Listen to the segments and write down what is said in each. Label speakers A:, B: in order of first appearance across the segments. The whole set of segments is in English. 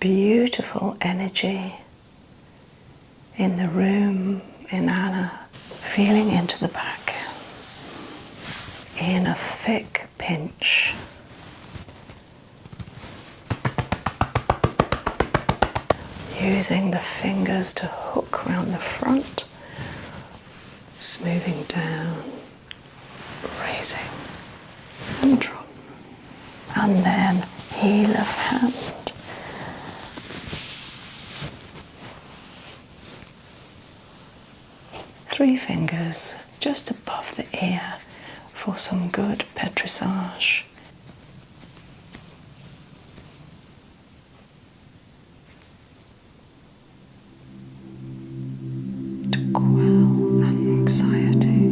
A: beautiful energy in the room, in Anna, feeling into the back, in a thick pinch. Using the fingers to hook around the front, smoothing down, raising and drop, and then heel of hand. Three fingers just above the ear for some good petrissage. To quell anxiety,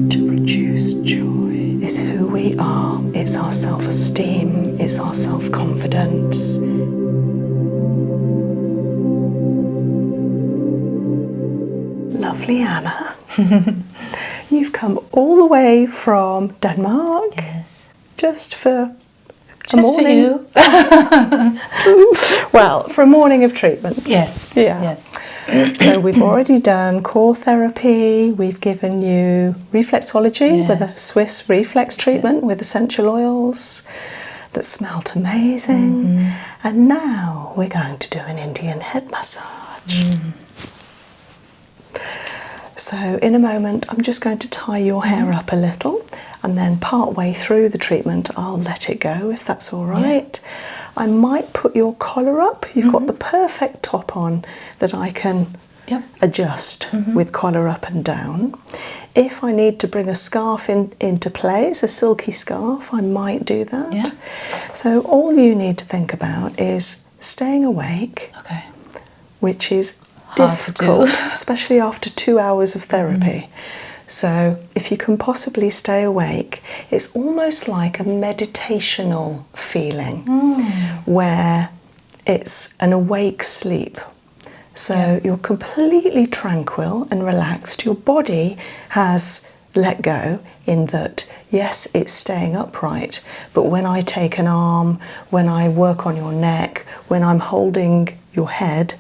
A: to produce joy. It's who we are, it's our self-esteem, it's our self-confidence. Lovely Anna, you've come all the way from Denmark.
B: Yes.
A: Just for
B: a morning.
A: For you. Well, for a morning of treatments.
B: Yes.
A: Yeah.
B: Yes.
A: So we've already done core therapy. We've given you reflexology with a Swiss reflex treatment with essential oils that smelt amazing. And now we're going to do an Indian head massage. So in a moment, I'm just going to tie your hair up a little, and then part way through the treatment, I'll let it go, if that's all right. I might put your collar up. You've got the perfect top on that I can adjust with collar up and down. If I need to bring a scarf into play, it's a silky scarf, I might do that.
B: Yeah.
A: So all you need to think about is staying awake, which is difficult, especially after 2 hours of therapy. So if you can possibly stay awake, it's almost like a meditational feeling where it's an awake sleep. So you're completely tranquil and relaxed. Your body has let go in that, yes, it's staying upright, but when I take an arm, when I work on your neck, when I'm holding your head,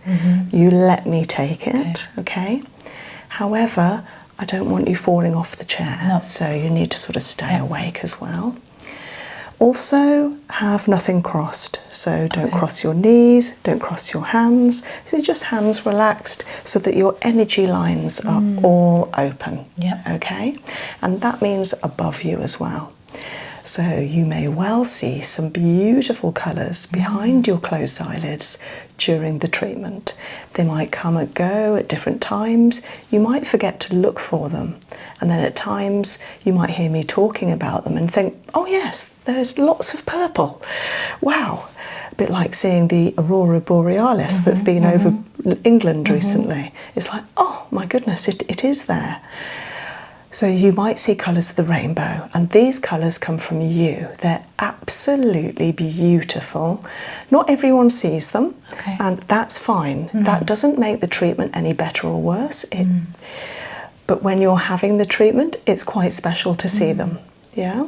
A: you let me take it, okay? However, I don't want you falling off the chair, so you need to sort of stay awake as well. Also, have nothing crossed, so don't cross your knees, don't cross your hands, so just hands relaxed so that your energy lines are all open, okay? And that means above you as well. So you may well see some beautiful colours behind your closed eyelids during the treatment. They might come and go at different times. You might forget to look for them. And then at times you might hear me talking about them and think, oh yes, there's lots of purple. Wow. A bit like seeing the aurora borealis that's been over England recently. It's like, oh my goodness, it is there. So you might see colours of the rainbow, and these colours come from you. They're absolutely beautiful. Not everyone sees them, and that's fine. That doesn't make the treatment any better or worse. But when you're having the treatment, it's quite special to see them. Yeah.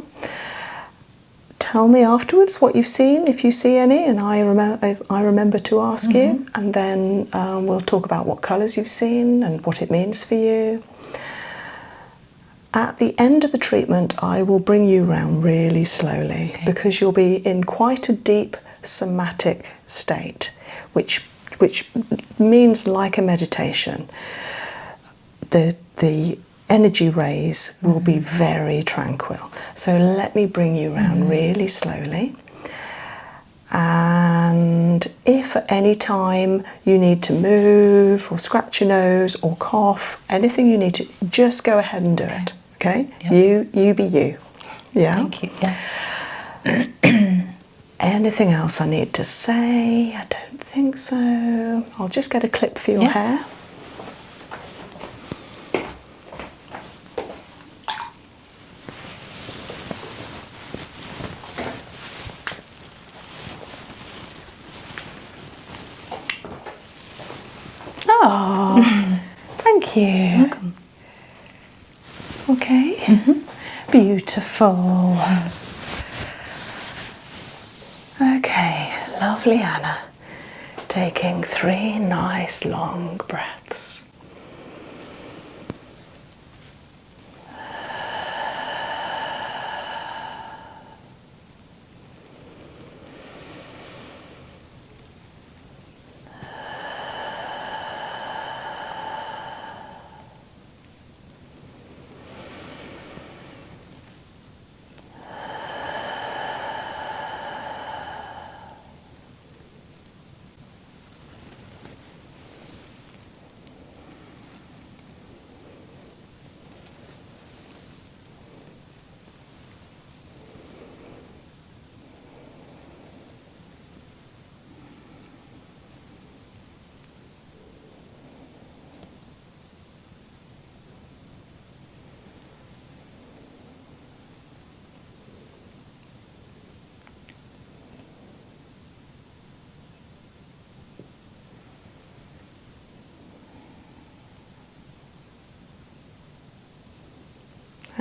A: Tell me afterwards what you've seen, if you see any, and I remember to ask you, and then we'll talk about what colours you've seen and what it means for you. At the end of the treatment, I will bring you round really slowly because you'll be in quite a deep somatic state, which means like a meditation. The energy rays will be very tranquil. So let me bring you round really slowly. And if at any time you need to move or scratch your nose or cough, anything you need to, just go ahead and do it. Okay? You be you. Yeah?
B: Thank you. Yeah.
A: Anything else I need to say? I don't think so. I'll just get a clip for your hair. Oh, thank you.
B: You're welcome.
A: Okay, beautiful. Okay, lovely. lovely Anna, taking 3 nice long breaths.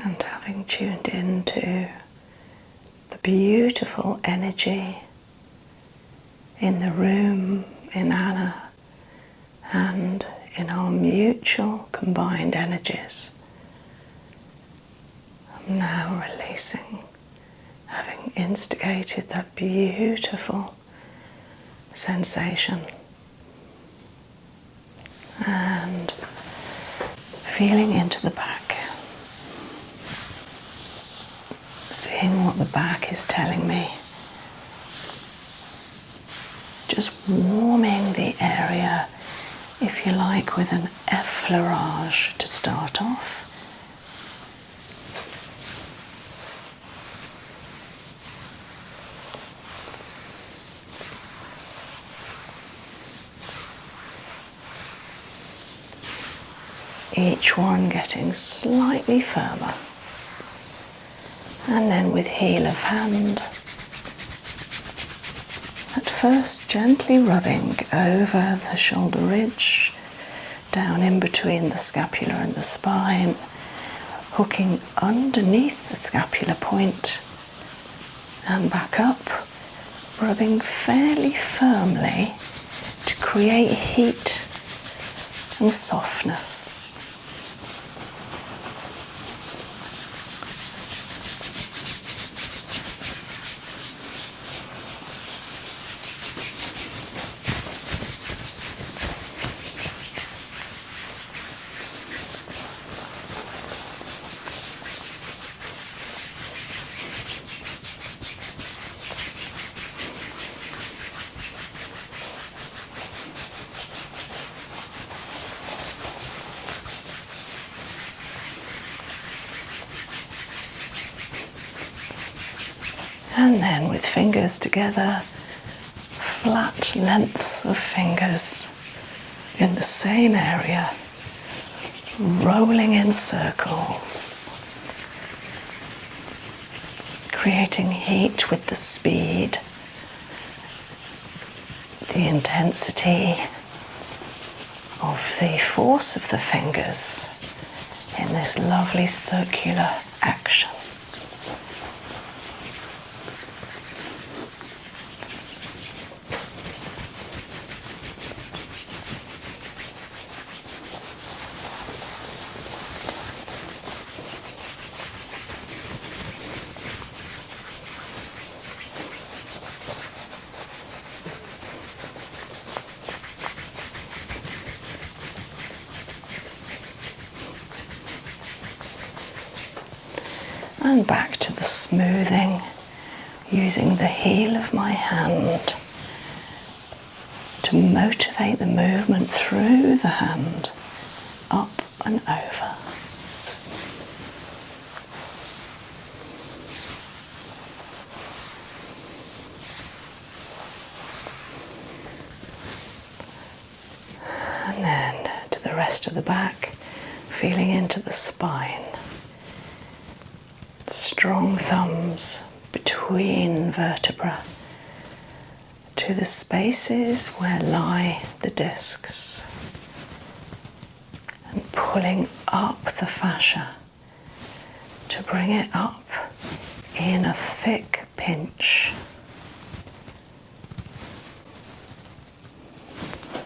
A: And having tuned into the beautiful energy in the room, in Anna, and in our mutual combined energies, I'm now releasing, having instigated that beautiful sensation, and feeling into the back. Seeing what the back is telling me. Just warming the area, if you like, with an effleurage to start off. Each one getting slightly firmer. And then with heel of hand, at first gently rubbing over the shoulder ridge, down in between the scapula and the spine, hooking underneath the scapular point and back up, rubbing fairly firmly to create heat and softness. And then with fingers together, flat lengths of fingers in the same area, rolling in circles, creating heat with the speed, the intensity of the force of the fingers in this lovely circular action. And back to the smoothing, using the heel of my hand to motivate the movement through the hand, up and over. And then to the rest of the back, feeling into the spine. Strong thumbs between vertebrae to the spaces where lie the discs, and pulling up the fascia to bring it up in a thick pinch.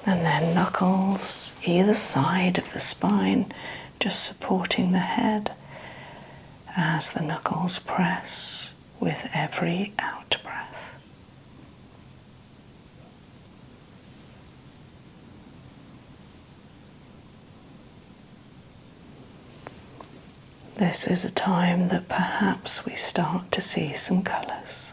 A: And then knuckles either side of the spine, just supporting the head as the knuckles press with every out breath. This is a time that perhaps we start to see some colours.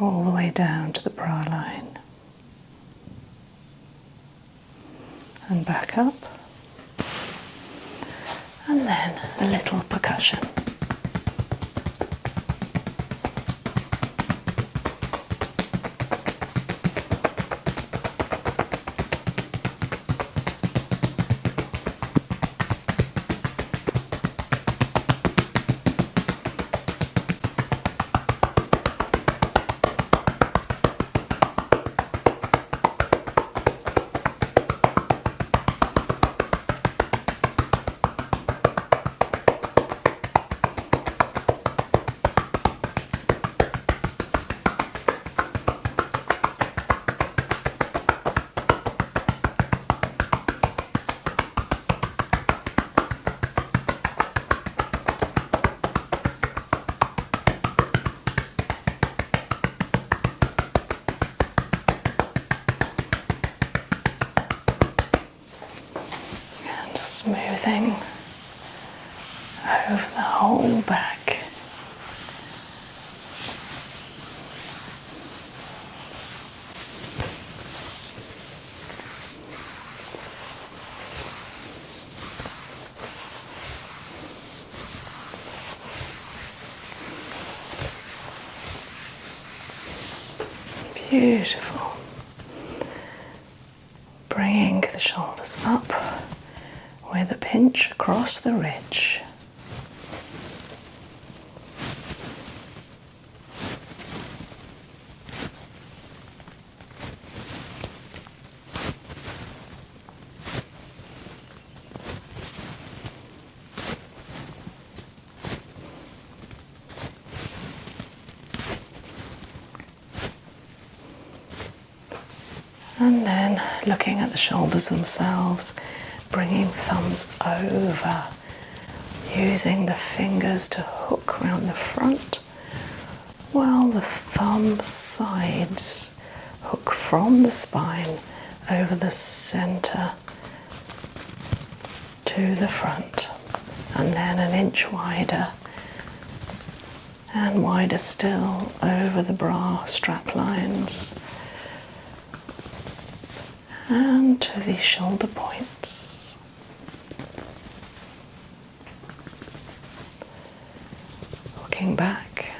A: All the way down to the brow line and back up, and then a little percussion. Smoothing over the whole back. Beautiful. Bringing the shoulders up with a pinch across the ridge. And then looking at the shoulders themselves, bringing thumbs over, using the fingers to hook around the front, while the thumb sides hook from the spine over the center to the front, and then an inch wider and wider still over the bra strap lines and to the shoulder points. Looking back.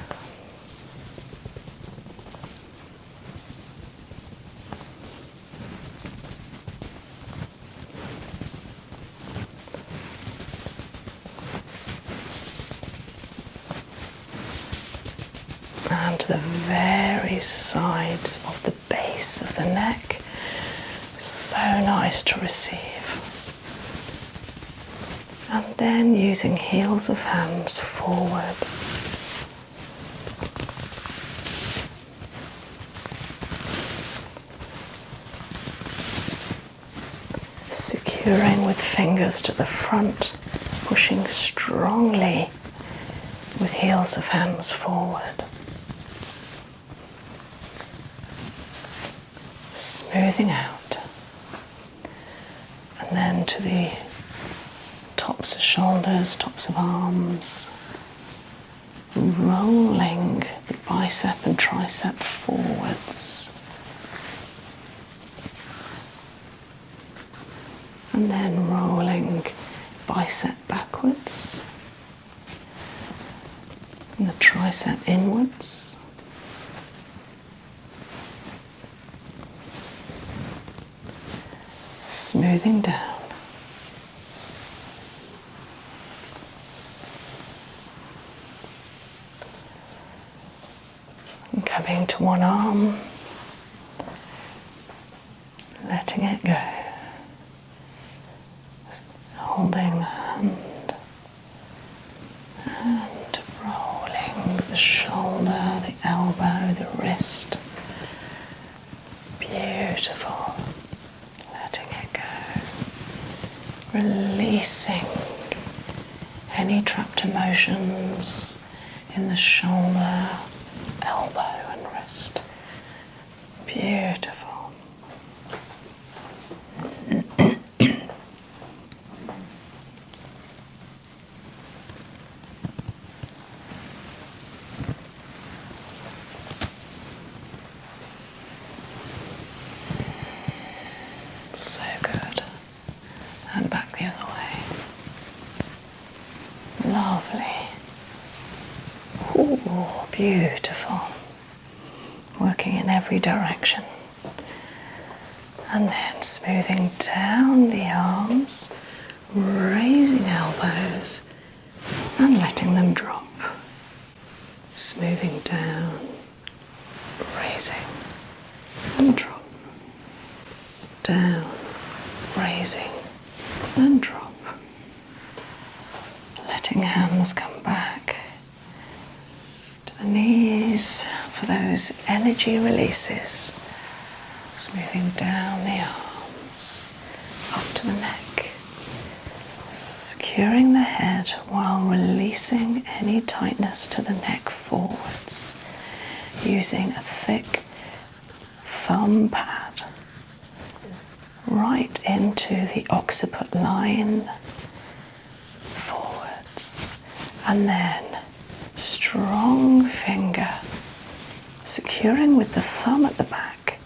A: And to the very sides of the base of the neck. So nice to receive. And then using heels of hands forward. Securing with fingers to the front, pushing strongly with heels of hands forward. Smoothing out. And then to the tops of shoulders, tops of arms, rolling the bicep and tricep forwards. And then rolling bicep backwards and the tricep inwards. smoothing down. And coming to one arm, letting it go. Holding the hand and rolling the shoulder, the elbow, the wrist. Beautiful. Letting it go. Releasing any trapped emotions in the shoulder, elbow and wrist. Beautiful. So good. And back the other way. Lovely. Ooh, beautiful. Working in every direction. And then smoothing down the arms, raising elbows and letting them drop. Smoothing down, raising and drop. Down, raising and drop. Letting hands come back to the knees for those energy releases. Smoothing down the arms, up to the neck. Securing the head while releasing any tightness to the neck forwards. Using a thick thumb pad right into the occiput line forwards, and then strong finger securing with the thumb at the back,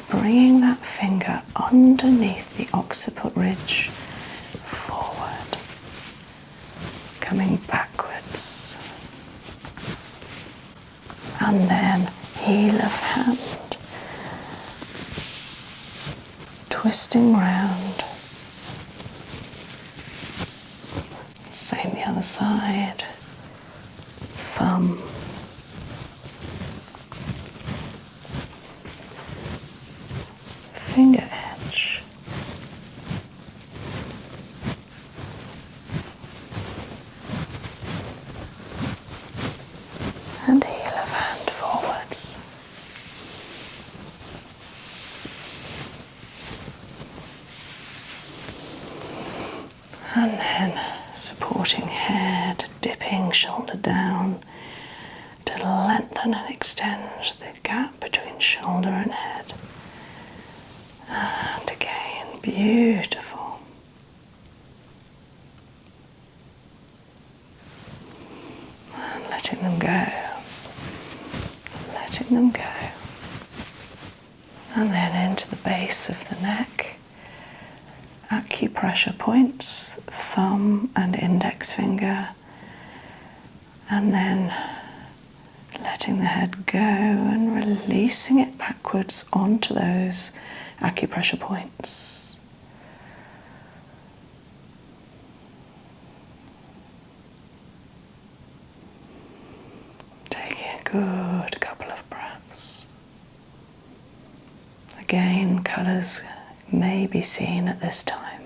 A: bringing that finger underneath the occiput ridge forward, coming backwards, and then heel of hand twisting round. Same the other side. Thumb. Finger edge. And heel of hand forwards. And then supporting head, dipping shoulder down to lengthen and extend the gap between shoulder and head. And again, beautiful. And letting them go. Letting them go. And then into the base of the neck. Acupressure points, thumb and index finger, and then letting the head go and releasing it backwards onto those acupressure points. Taking a good couple of breaths. Again, colours may be seen at this time.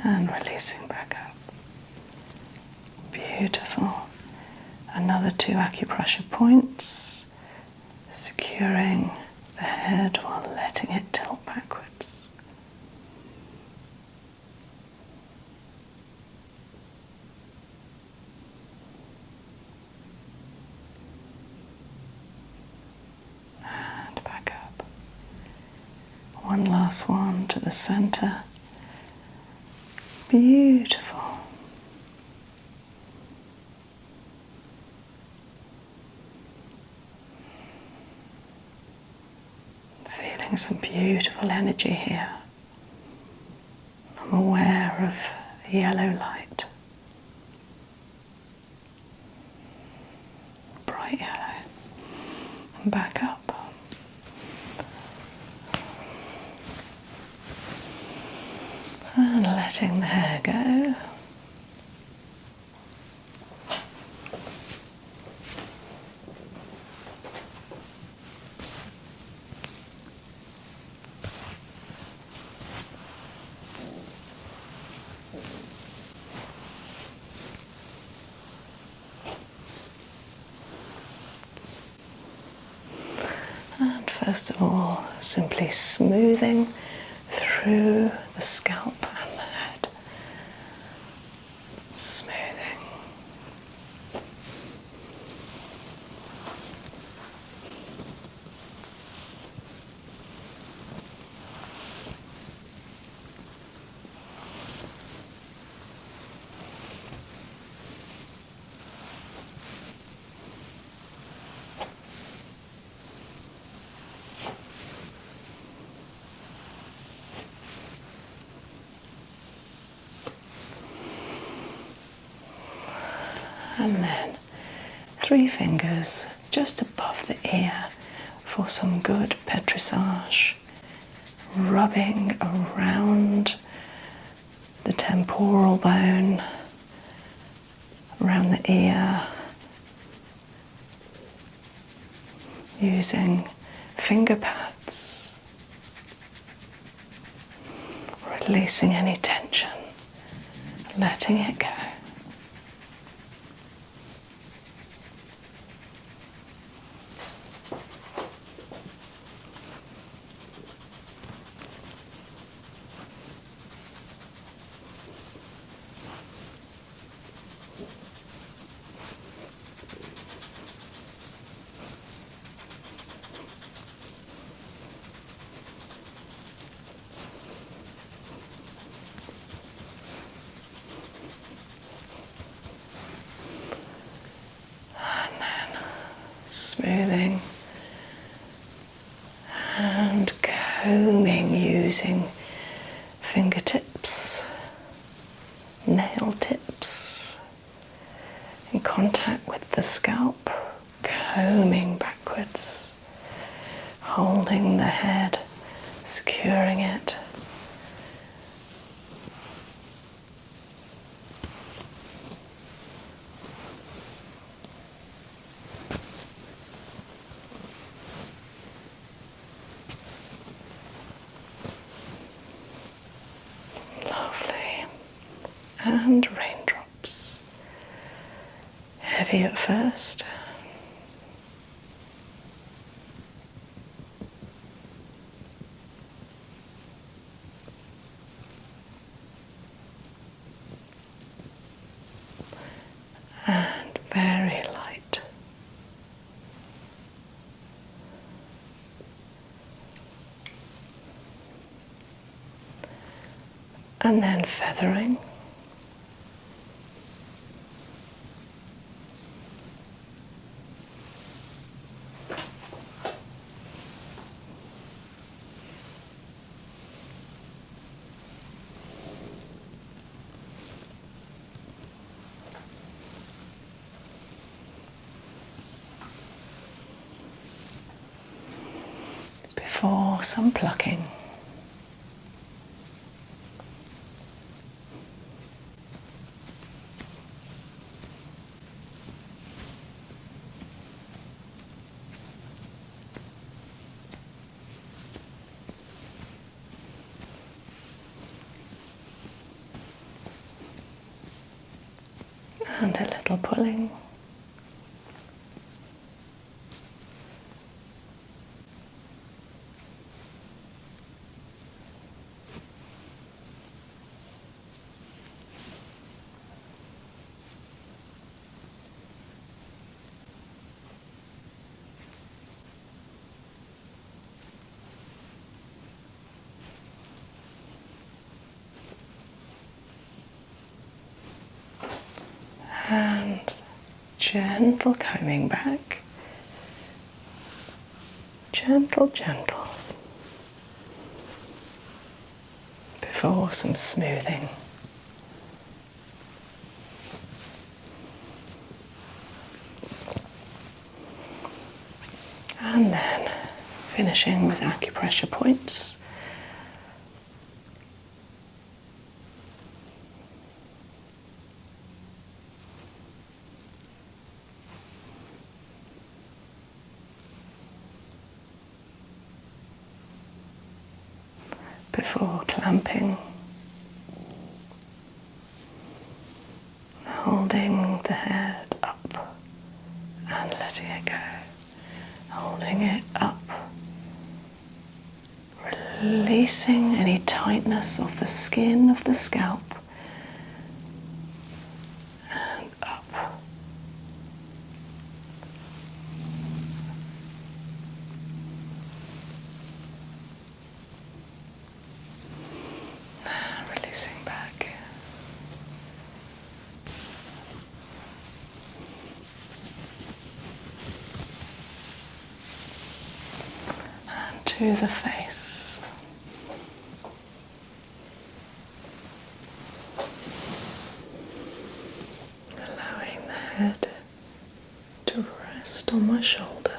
A: And releasing back up. Beautiful. Another 2 acupressure points, securing the head while letting it tilt backwards. And back up. One last one to the center. Beautiful. Feeling some beautiful energy here. I'm aware of yellow light. Bright yellow. And back up. letting the hair go. And first of all, simply smoothing through the scalp and the head. Smoothing. And then 3 fingers just above the ear for some good petrissage, rubbing around the temporal bone, around the ear, using finger pads, releasing any tension, letting it go. Smoothing and combing using fingertips, nail tips in contact with the scalp, combing backwards, holding the head, securing it. And raindrops. Heavy at first. And very light. And then feathering. For some plucking. And a little pulling. And gentle combing back. Gentle, gentle. Before some smoothing. And then finishing with acupressure points. before clamping, holding the head up and letting it go, holding it up, releasing any tightness of the skin of the scalp, and up. Releasing back. And to the face. Allowing the head to rest on my shoulder.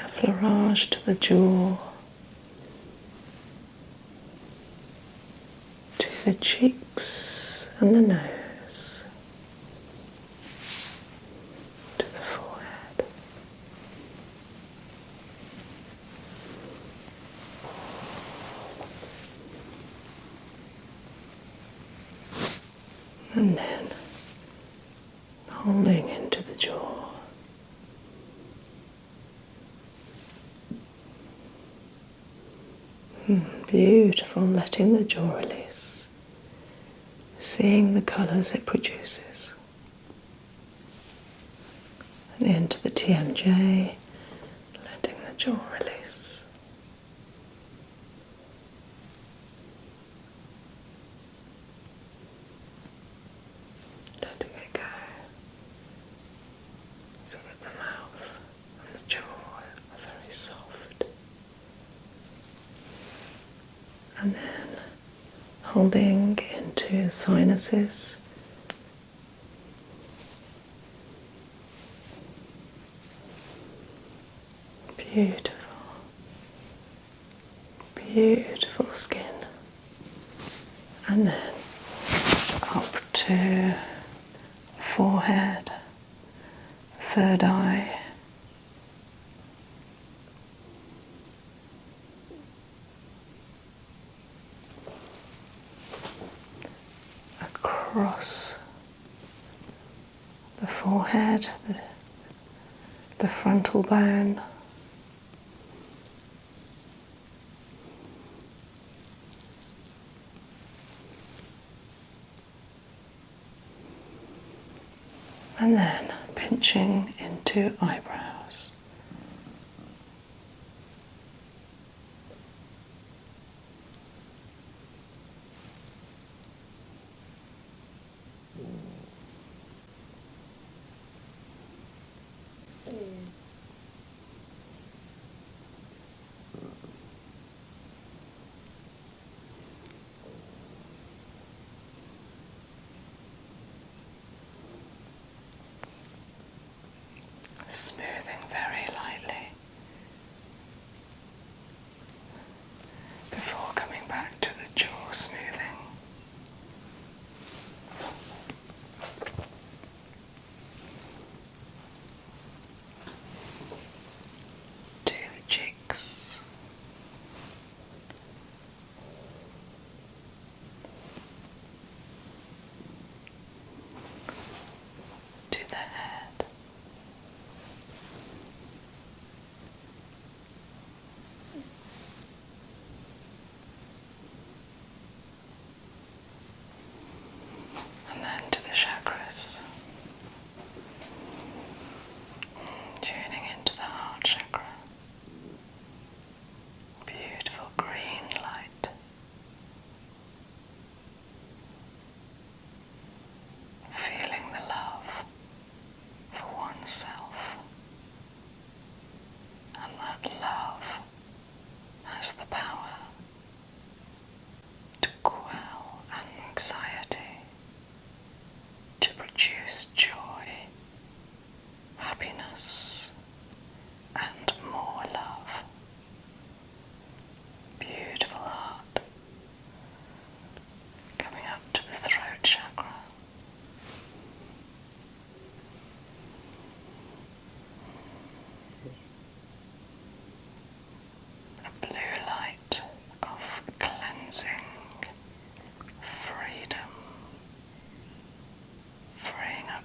A: A fleurage to the jaw, to the cheeks and the nose, to the forehead. And then holding into the jaw. Beautiful, letting the jaw release, seeing the colours it produces. And into the TMJ, letting the jaw release. Letting it go, so that the mouth and the jaw are very soft. And then holding into sinuses. Beautiful, beautiful skin. And then up to forehead, third eye. Across the forehead, the frontal bone, and then pinching into eyebrows. Smoothing very lightly before coming back to the jaw smoothing. To the cheeks. To the head.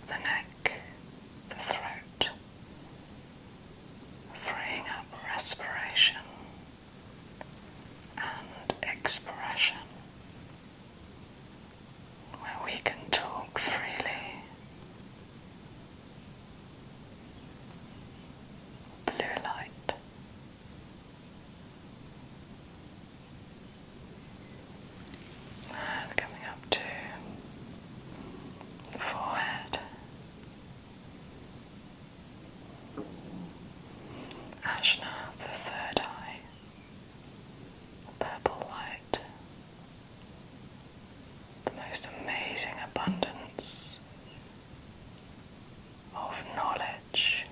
A: the neck, the throat, freeing up respiration and expression, where we can talk freely. Blue light. And coming up to the forehead. Ajna, the third eye. Purple light. The most amazing abundance of knowledge.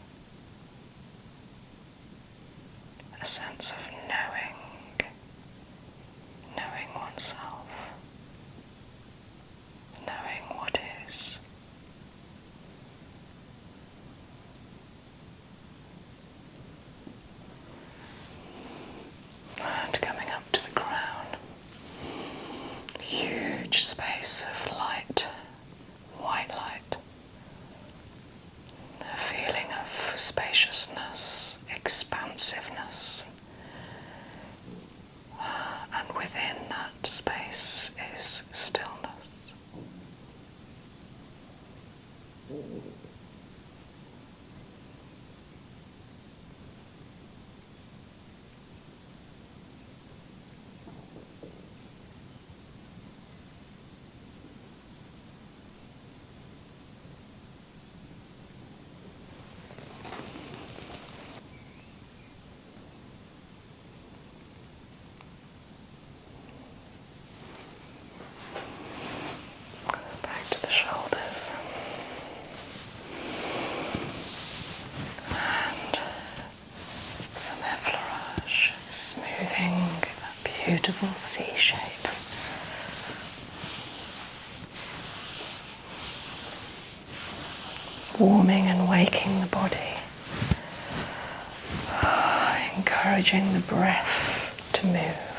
A: A sense of knowing oneself, knowing what is. And coming up to the crown, huge space of light, white light, a feeling of spaciousness, expansiveness, and within that space is stillness. Back to the shoulders. And some effleurage, smoothing that beautiful C shape. Warming and waking the body. Encouraging the breath to move.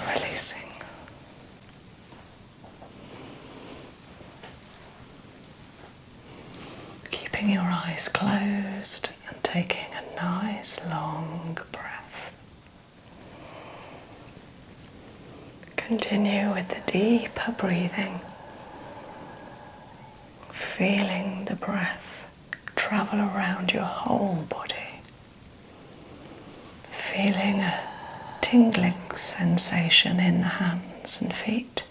A: Releasing. Keeping your eyes closed and taking a nice long breath. Continue with the deeper breathing, feeling the breath travel around your whole body, feeling a tingling sensation in the hands and feet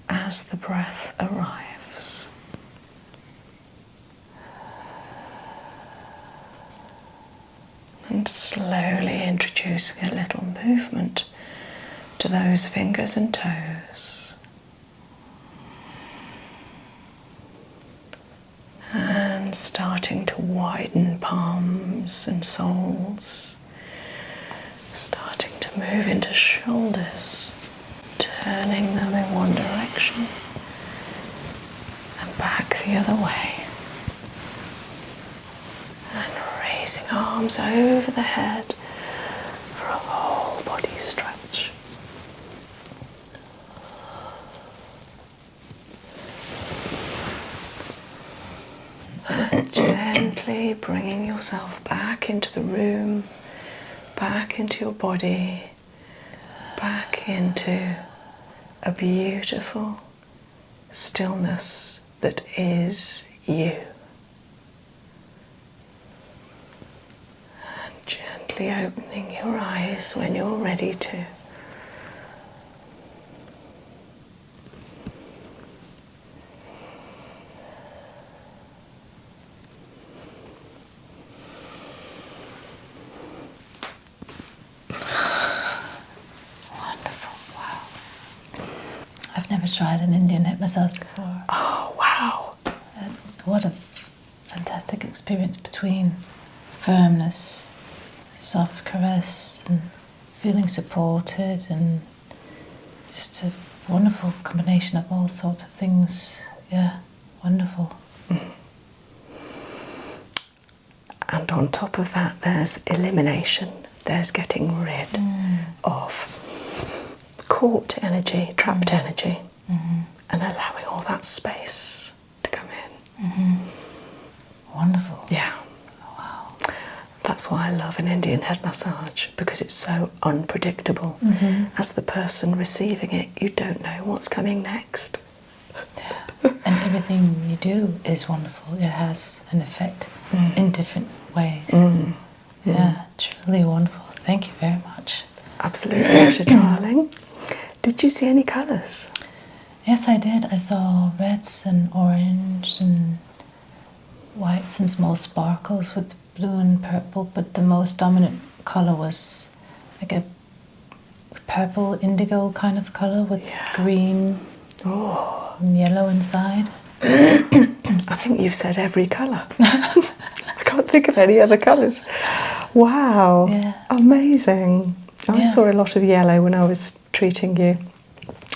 A: as the breath arrives. And slowly introducing a little movement to those fingers and toes. And starting to widen palms and soles. Starting to move into shoulders, turning them in one direction and back the other way. And raising arms over the head for a whole body stretch. And gently bringing yourself back into the room, back into your body, back into a beautiful stillness that is you. And gently opening your eyes when you're ready to.
B: I've never tried an Indian hip massage before.
A: Oh, wow.
B: What a fantastic experience between firmness, soft caress, and feeling supported, and just a wonderful combination of all sorts of things. Yeah, wonderful.
A: And on top of that, there's elimination. There's getting rid of caught energy, trapped energy. and allowing all that space to come in.
B: Wonderful.
A: Yeah.
B: Wow.
A: That's why I love an Indian head massage, because it's so unpredictable. As the person receiving it, you don't know what's coming next.
B: Yeah. And everything you do is wonderful. It has an effect in different ways. Yeah, truly wonderful. Thank you very much.
A: Absolute pleasure, darling. Did you see any colours?
B: Yes, I did. I saw reds and orange and whites and small sparkles with blue and purple, but the most dominant colour was like a purple indigo kind of colour with green and yellow inside.
A: I think you've said every colour. I can't think of any other colours. Wow, amazing. I saw a lot of yellow when I was treating you.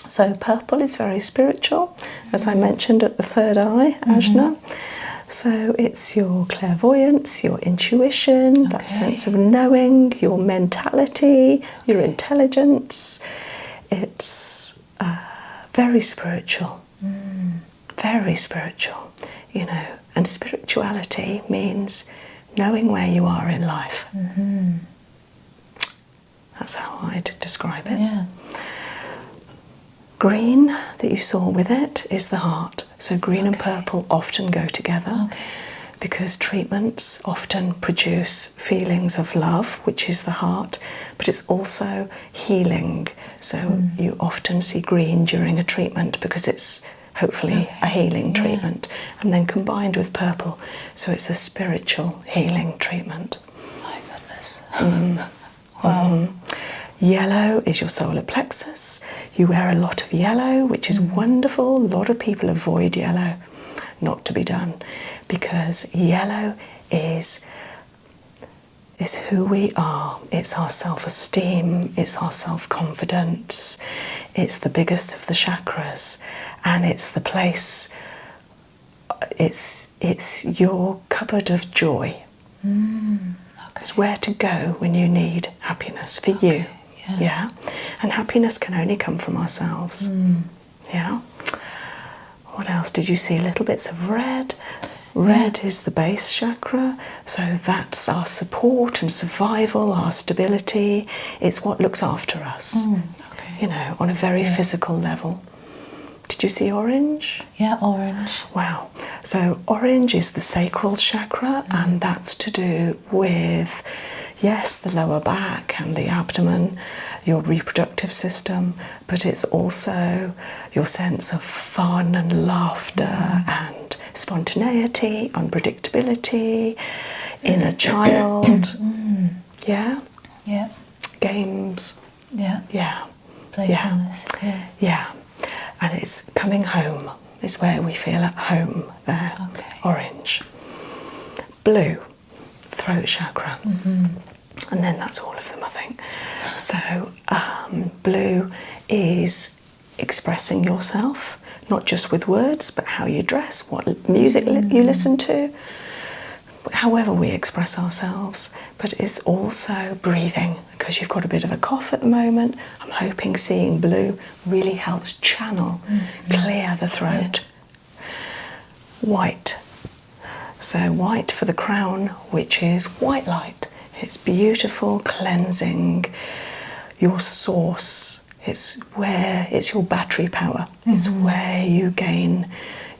A: So purple is very spiritual, as I mentioned at the third eye, Ajna. So it's your clairvoyance, your intuition, that sense of knowing, your mentality, your intelligence. It's very spiritual, very spiritual, you know. And spirituality means knowing where you are in life. That's how I'd describe it.
B: Yeah.
A: Green that you saw with it is the heart. So green and purple often go together because treatments often produce feelings of love, which is the heart, but it's also healing. So you often see green during a treatment because it's hopefully a healing treatment, and then combined with purple, so it's a spiritual healing treatment.
B: My goodness. Wow.
A: Yellow is your solar plexus. You wear a lot of yellow, which is wonderful. A lot of people avoid yellow. Not to be done, because yellow is who we are. It's our self-esteem, it's our self-confidence, it's the biggest of the chakras, and it's the place, it's your cupboard of joy. It's where to go when you need happiness for you. Yeah. And happiness can only come from ourselves. Yeah. What else? Did you see little bits of red? Red is the base chakra, so that's our support and survival, our stability. It's what looks after us, you know, on a very physical level. Did you see orange?
B: Yeah, orange.
A: Wow. So orange is the sacral chakra, and that's to do with, yes, the lower back and the abdomen, your reproductive system, but it's also your sense of fun and laughter and spontaneity, unpredictability, inner child. Yeah?
B: Yeah.
A: Games.
B: Yeah.
A: Yeah.
B: Playfulness.
A: Yeah. And it's coming home is where we feel at home there. Orange. Blue, throat chakra. And then that's all of them, I think. So blue is expressing yourself, not just with words, but how you dress, what music you listen to, however we express ourselves. But it's also breathing, because you've got a bit of a cough at the moment. I'm hoping seeing blue really helps channel, clear the throat. White. So white for the crown, which is white light. It's beautiful, cleansing, your source. It's your battery power. It's where you gain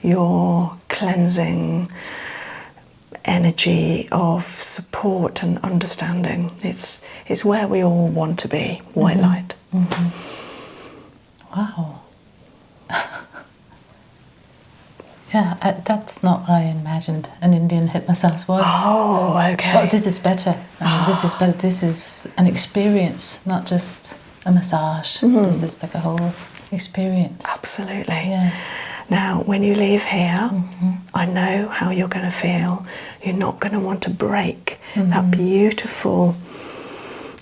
A: your cleansing energy of support and understanding. It's where we all want to be, white light.
B: Wow. Yeah, that's not what I imagined an Indian head massage was.
A: Oh, okay.
B: Oh, this is better. This is better. This is an experience, not just a massage. This is like a whole experience.
A: Absolutely.
B: Yeah.
A: Now, when you leave here, I know how you're going to feel. You're not going to want to break that beautiful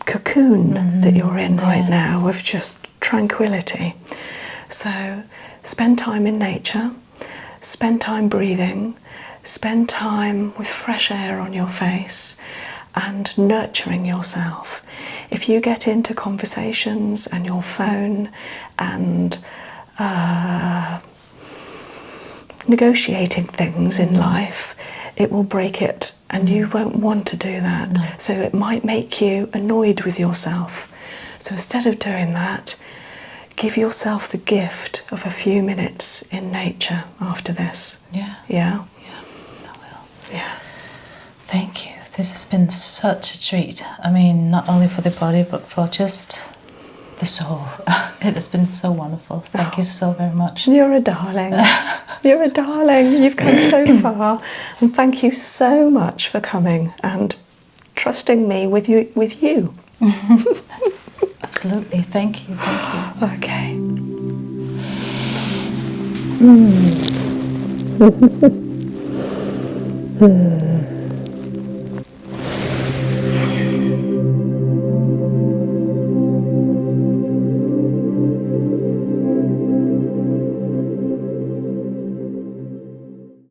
A: cocoon that you're in right now of just tranquility. So spend time in nature, spend time breathing, spend time with fresh air on your face and nurturing yourself. If you get into conversations and your phone and negotiating things in life, it will break it, and you won't want to do that.
B: No.
A: So it might make you annoyed with yourself. So instead of doing that, give yourself the gift of a few minutes in nature after this.
B: Yeah.
A: Yeah?
B: Yeah, I will.
A: Yeah.
B: Thank you. This has been such a treat. I mean, not only for the body, but for just the soul. It has been so wonderful. Thank you so very much.
A: You're a darling. You're a darling. You've come so far. And thank you so much for coming and trusting me with you.
B: Absolutely. Thank you. Thank you.
A: Okay.